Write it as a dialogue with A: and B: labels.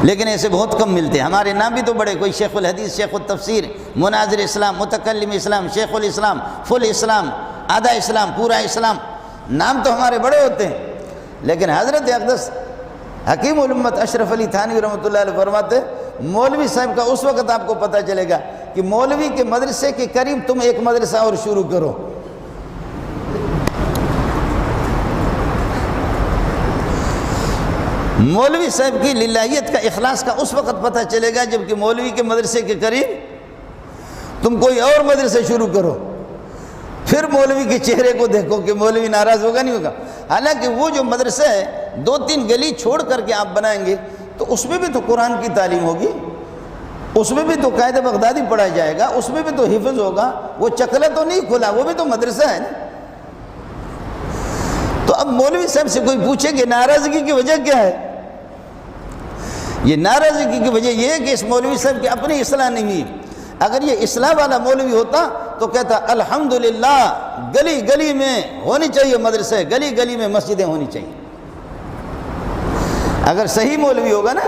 A: لیکن ایسے بہت کم ملتے ہیں۔ ہمارے نام بھی تو بڑے، کوئی شیخ الحدیث، شیخ التفسیر، مناظر اسلام، متکلم اسلام، شیخ الاسلام، فل اسلام، آدھا اسلام، پورا اسلام، نام تو ہمارے بڑے ہوتے ہیں۔ لیکن حضرت اقدس حکیم الامت اشرف علی تھانوی رحمۃ اللہ علیہ فرماتے مولوی صاحب کا اس وقت آپ کو پتہ چلے گا کہ مولوی کے مدرسے کے قریب تم ایک مدرسہ اور شروع کرو۔ مولوی صاحب کی للہیت کا، اخلاص کا اس وقت پتہ چلے گا جب کہ مولوی کے مدرسے کے قریب تم کوئی اور مدرسے شروع کرو، پھر مولوی کے چہرے کو دیکھو کہ مولوی ناراض ہوگا نہیں ہوگا۔ حالانکہ وہ جو مدرسہ ہے 2-3 گلی چھوڑ کر کے آپ بنائیں گے تو اس میں بھی تو قرآن کی تعلیم ہوگی، اس میں بھی تو قائد بغدادی پڑھا جائے گا، اس میں بھی تو حفظ ہوگا، وہ چکلہ تو نہیں کھلا، وہ بھی تو مدرسہ ہے نا۔ تو اب مولوی صاحب سے کوئی پوچھے کہ ناراضگی کی وجہ کیا ہے؟ یہ ناراضگی کی وجہ یہ ہے کہ اس مولوی صاحب کی اپنی اصلاح نہیں ہوئی۔ اگر یہ اصلاح والا مولوی ہوتا تو کہتا الحمدللہ گلی گلی میں ہونی چاہیے مدرسے، گلی گلی میں مسجدیں ہونی چاہیے۔ اگر صحیح مولوی ہوگا نا